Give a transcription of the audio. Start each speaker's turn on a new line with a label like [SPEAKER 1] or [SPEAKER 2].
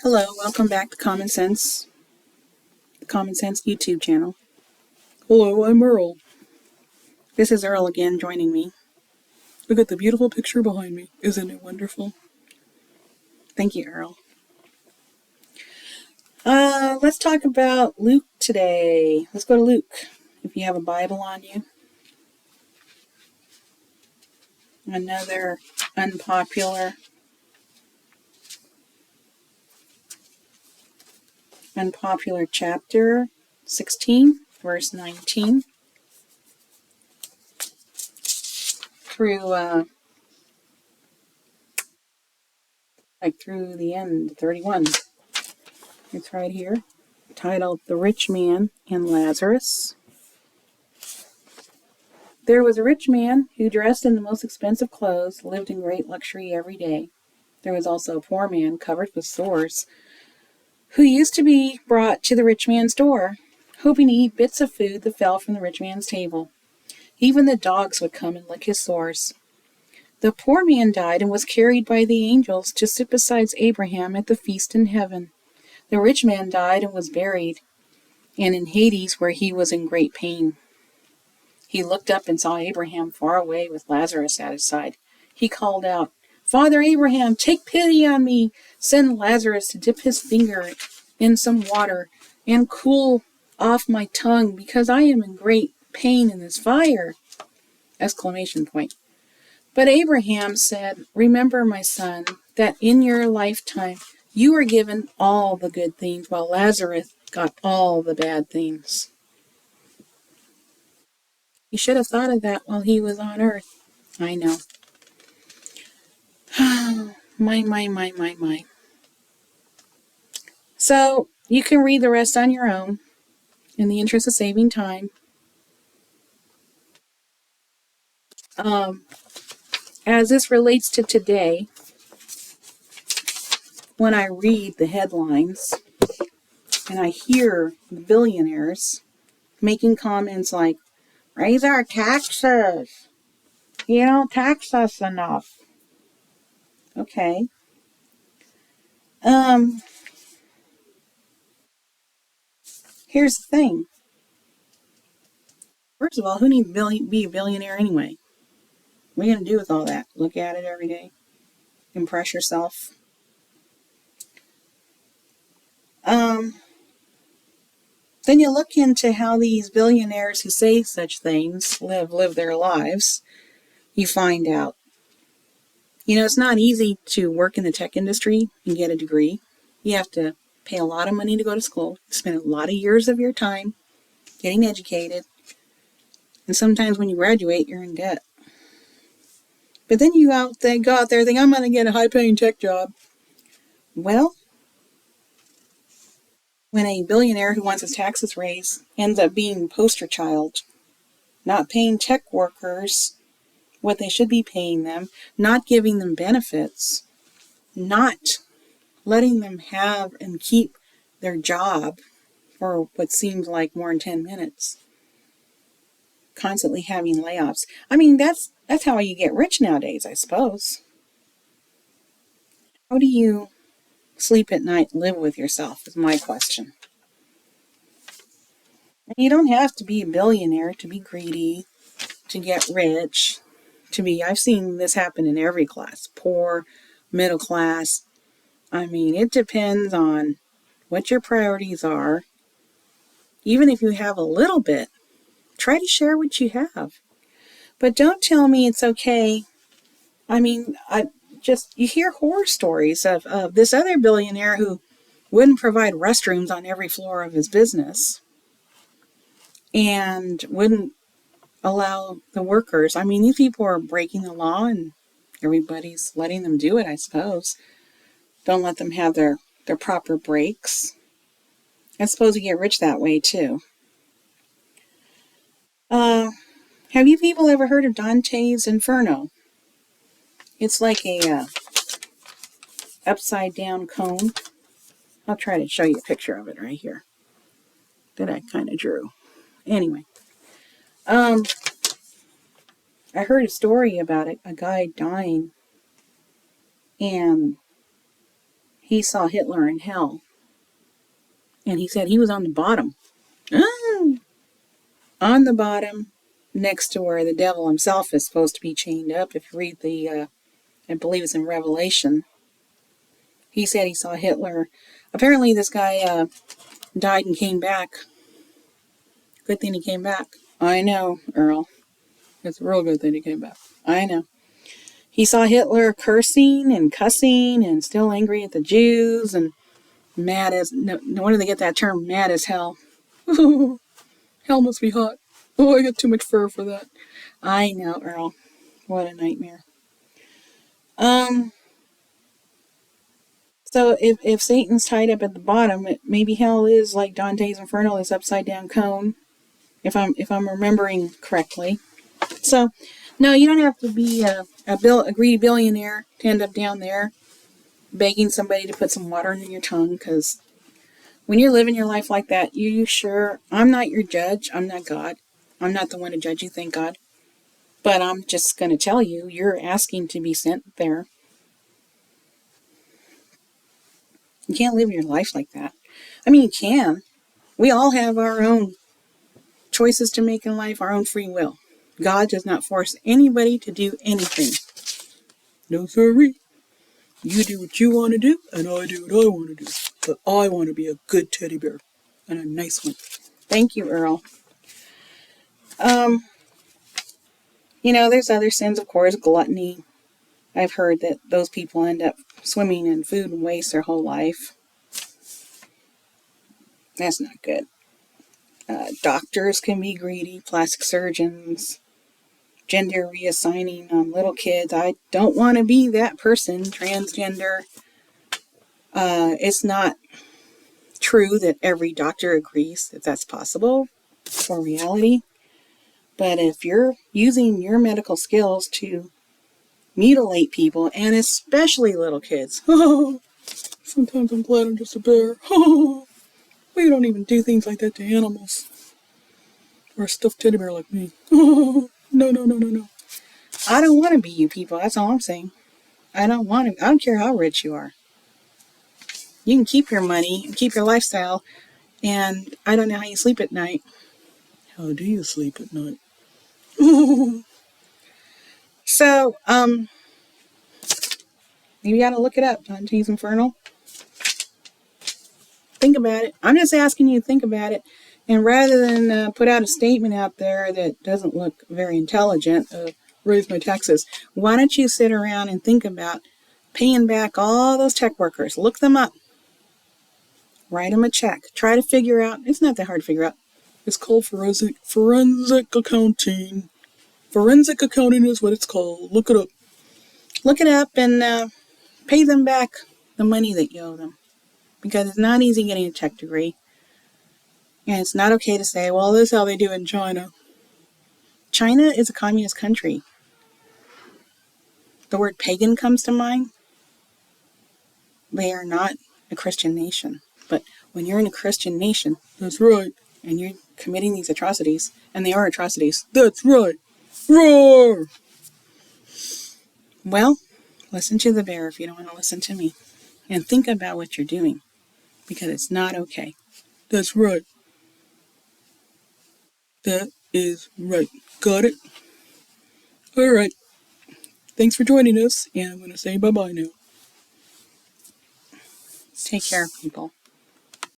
[SPEAKER 1] Hello, welcome back to the Common Sense YouTube channel. Hello, I'm Earl. This is Earl again joining me. Look at the beautiful picture behind me. Isn't it wonderful? Thank you, Earl. Let's talk about Luke today. Let's go to Luke. If you have a Bible on you. Another unpopular chapter, 16, verse 19, through through the end, 31. It's right here, titled The Rich Man and Lazarus. There was a rich man who dressed in the most expensive clothes, lived in great luxury every day. There was also a poor man covered with sores, who used to be brought to the rich man's door, hoping to eat bits of food that fell from the rich man's table. Even the dogs would come and lick his sores. The poor man died and was carried by the angels to sit beside Abraham at the feast in heaven. The rich man died and was buried, and in Hades, where he was in great pain. He looked up and saw Abraham far away with Lazarus at his side. He called out, "Father Abraham, take pity on me. Send Lazarus to dip his finger in some water and cool off my tongue, because I am in great pain in this fire!" Exclamation point. But Abraham said, "Remember, my son, that in your lifetime you were given all the good things, while Lazarus got all the bad things." You should have thought of that while he was on earth. I know. My. So, you can read the rest on your own, in the interest of saving time. As this relates to today, when I read the headlines, and I hear the billionaires making comments like, "Raise our taxes. You don't tax us enough." Okay. Here's the thing. First of all, who needs to be a billionaire anyway? What are you going to do with all that? Look at it every day? Impress yourself? Then you look into how these billionaires who say such things live their lives. You find out, it's not easy to work in the tech industry and get a degree. You have to pay a lot of money to go to school, spend a lot of years of your time getting educated, and sometimes when you graduate, you're in debt. But then you go out there, think, "I'm going to get a high-paying tech job." Well, when a billionaire who wants his taxes raised ends up being poster child, not paying tech workers what they should be paying them, not giving them benefits, not letting them have and keep their job for what seems like more than 10 minutes, constantly having layoffs. I mean, that's how you get rich nowadays, I suppose. How do you sleep at night, live with yourself, is my question. And you don't have to be a billionaire to be greedy, to get rich, I've seen this happen in every class, poor, middle class. I mean, it depends on what your priorities are. Even if you have a little bit, try to share what you have. But don't tell me it's okay. I mean, you hear horror stories of this other billionaire who wouldn't provide restrooms on every floor of his business and wouldn't allow the workers. I mean, these people are breaking the law and everybody's letting them do it, I suppose. Don't let them have their proper breaks. I suppose you get rich that way too. Have you people ever heard of Dantes Inferno? It's like a upside down cone. I'll try to show you a picture of it right here that I kind of drew. Anyway, I heard a story about a guy dying, and he saw Hitler in hell. And he said he was on the bottom. Oh, on the bottom, next to where the devil himself is supposed to be chained up. If you read I believe it's in Revelation, he said he saw Hitler. Apparently this guy died and came back. Good thing he came back. I know, Earl. It's a real good thing he came back. I know. He saw Hitler cursing and cussing and still angry at the Jews and mad as... No wonder they get that term, mad as hell. Hell must be hot. Oh, I got too much fur for that. I know, Earl. What a nightmare. So if Satan's tied up at the bottom, maybe hell is like Dantes Inferno, this upside down cone. If I'm remembering correctly. So, no, you don't have to be a greedy billionaire to end up down there begging somebody to put some water in your tongue, because when you're living your life like that, you sure... I'm not your judge. I'm not God. I'm not the one to judge you, thank God. But I'm just going to tell you, you're asking to be sent there. You can't live your life like that. I mean, you can. We all have our own choices to make in life, our own free will. God does not force anybody to do anything. No, sorry. You do what you want to do, and I do what I want to do. But I want to be a good teddy bear, and a nice one. Thank you, Earl. There's other sins, of course, gluttony. I've heard that those people end up swimming in food and waste their whole life. That's not good. Doctors can be greedy, plastic surgeons, gender reassigning on little kids. I don't want to be that person, transgender. It's not true that every doctor agrees that that's possible for reality. But if you're using your medical skills to mutilate people, and especially little kids, sometimes I'm glad I'm just a bear. We don't even do things like that to animals. Or a stuffed teddy bear like me. No. I don't want to be you people. That's all I'm saying. I don't want to. I don't care how rich you are. You can keep your money and keep your lifestyle. And I don't know how you sleep at night. How do you sleep at night? So, you gotta look it up. Dantes Inferno. Think about it. I'm just asking you to think about it. And rather than put out a statement out there that doesn't look very intelligent, raise my taxes, why don't you sit around and think about paying back all those tech workers? Look them up. Write them a check. Try to figure out. It's not that hard to figure out. It's called forensic accounting. Forensic accounting is what it's called. Look it up. Look it up and pay them back the money that you owe them. Because it's not easy getting a tech degree. And it's not okay to say, well, this is how they do it in China. China is a communist country. The word pagan comes to mind. They are not a Christian nation. But when you're in a Christian nation, that's right, and you're committing these atrocities, and they are atrocities, that's right, roar! Well, listen to the bear if you don't want to listen to me. And think about what you're doing, because it's not okay. That's right. That is right. Got it? All right. Thanks for joining us, and I'm going to say bye-bye now. Take care, people.